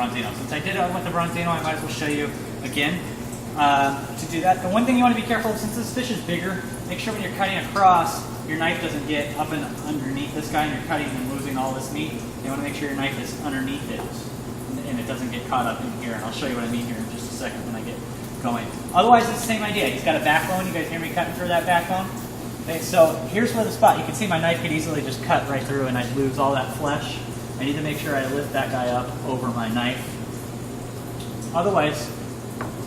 Bronzino. Since I did it with the Bronzino, I might as well show you again. To do that, the one thing you want to be careful of, since this fish is bigger, make sure when you're cutting across, your knife doesn't get up and underneath this guy and you're cutting and losing all this meat. You want to make sure your knife is underneath it and it doesn't get caught up in here. And I'll show you what I mean here in just a second when I get going. Otherwise, it's the same idea. He's got a backbone. You guys hear me cutting through that backbone? Okay, so here's where the spot. You can see my knife could easily just cut right through and I'd lose all that flesh. I need to make sure I lift that guy up over my knife. Otherwise,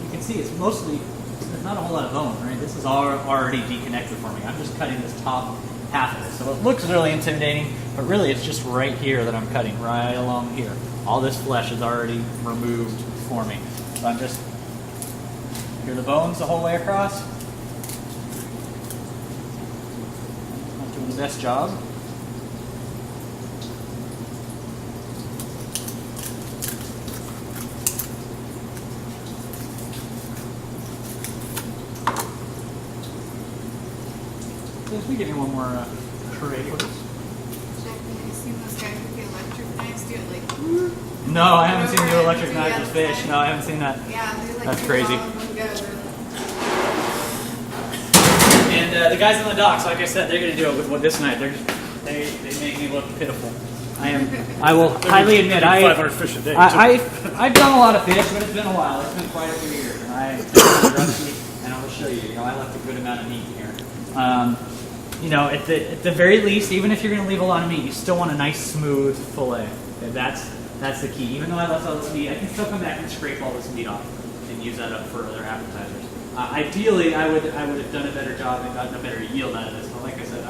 you can see it's mostly, there's not a whole lot of bone, right? This is already deconnected for me. I'm just cutting this top half of it. So it looks really intimidating, but really it's just right here that I'm cutting, right along here. All this flesh is already removed for me. So I'm just, here are the bones the whole way across. Not doing the best job. Let me give you one more tray, please. Jack, have you seen those guys with the electric knives do it like? No, I haven't seen you electric knife with fish. No, I haven't seen that. Yeah, they like that's do crazy. it all in one go, And the guys on the docks, like I said, they're going to do it with this knife. They make me look pitiful. I will highly admit, 500 fish a day. I've done a lot of fish, but it's been a while. It's been quite a few years, and I'm rusty. And I will show you. You know, I left a good amount of meat here. You know, at the very least, even if you're going to leave a lot of meat, you still want a nice, smooth fillet. Okay, that's the key. Even though I left all this meat, I can still come back and scrape all this meat off and use that up for other appetizers. Ideally, I would have done a better job and gotten a better yield out of this. But like I said,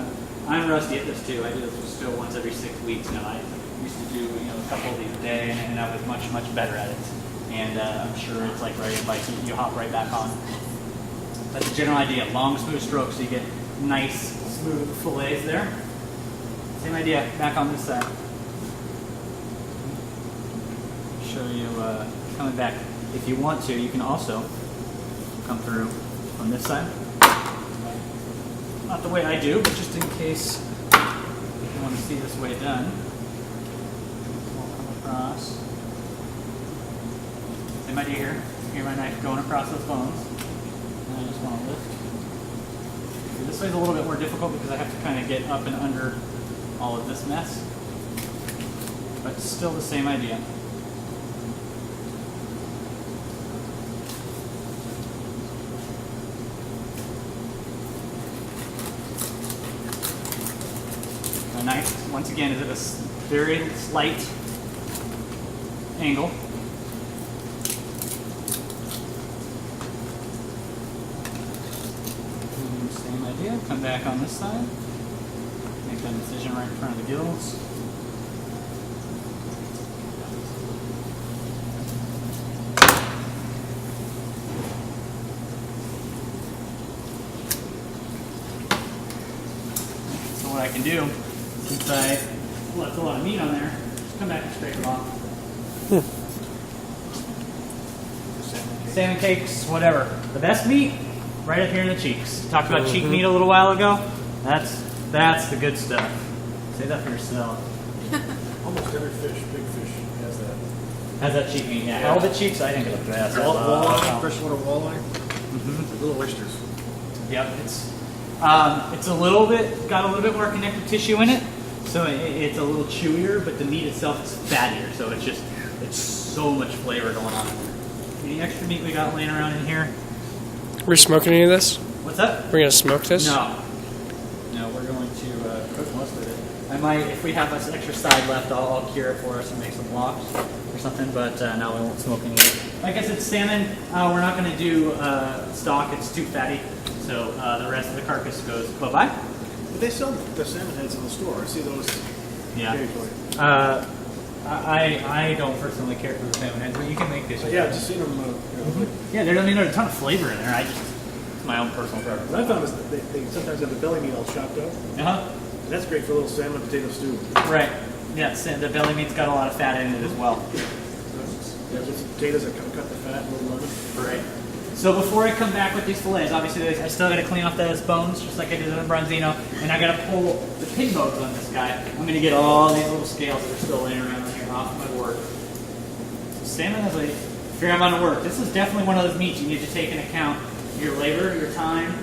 I'm rusty at this too. I do this still once every 6 weeks now. I used to do a couple of these a day, and I was much better at it. And I'm sure it's like riding a bike. You hop right back on. That's the general idea. Long, smooth strokes so you get nice, smooth fillets there. Same idea, back on this side. Show you coming back. If you want to, you can also come through on this side. Not the way I do, but just in case you want to see this way done. We'll come across. Same idea here. Hear my knife going across those bones. And I just want to lift. This way's a little bit more difficult because I have to kind of get up and under all of this mess. But still the same idea. The knife, once again, is at a very slight angle. Same idea, come back on this side. Make that incision right in front of the gills. So what I can do, since I left a lot of meat on there, just come back and scrape it off. Salmon cakes, whatever. The best meat, right up here in the cheeks. Talked about cheek meat a little while ago. That's the good stuff. Say that for yourself. Almost every fish, big fish, has that. Has that cheek meat? Yeah. All the cheeks, I think, are the best. Walleye, freshwater walleye. Little oysters. Yep, it's a little bit got a little bit more connective tissue in it, so it's a little chewier, but the meat itself is fattier, so it's so much flavor going on. Any extra meat we got laying around in here? We're smoking any of this? What's up? We're gonna smoke this? No, we're going to cook most of it. I might, if we have this extra side left, I'll cure it for us and make some lox or something, but no, we won't smoke any of it. Like I said, salmon, we're not going to do stock, it's too fatty, so the rest of the carcass goes bye-bye. But they sell the salmon heads in the store. I see those occasionally. I don't personally care for the salmon heads, but you can make dishes. Yeah, I've just seen them. Yeah, there's a ton of flavor in there. It's my own personal preference. What I found was that they sometimes have the belly meat all chopped up. And that's great for a little salmon potato stew. Right. Yeah, the belly meat's got a lot of fat in it as well. Yeah, with some potatoes that cut the fat, a little lemon. Right. So before I come back with these fillets, obviously I still got to clean off those bones, just like I did in the Bronzino, and I got to pull the pig bones on this guy. I'm going to get all these little scales that are still laying around here off my board. salmon has a fair amount of work. This is definitely one of those meats you need to take into account your labor, your time,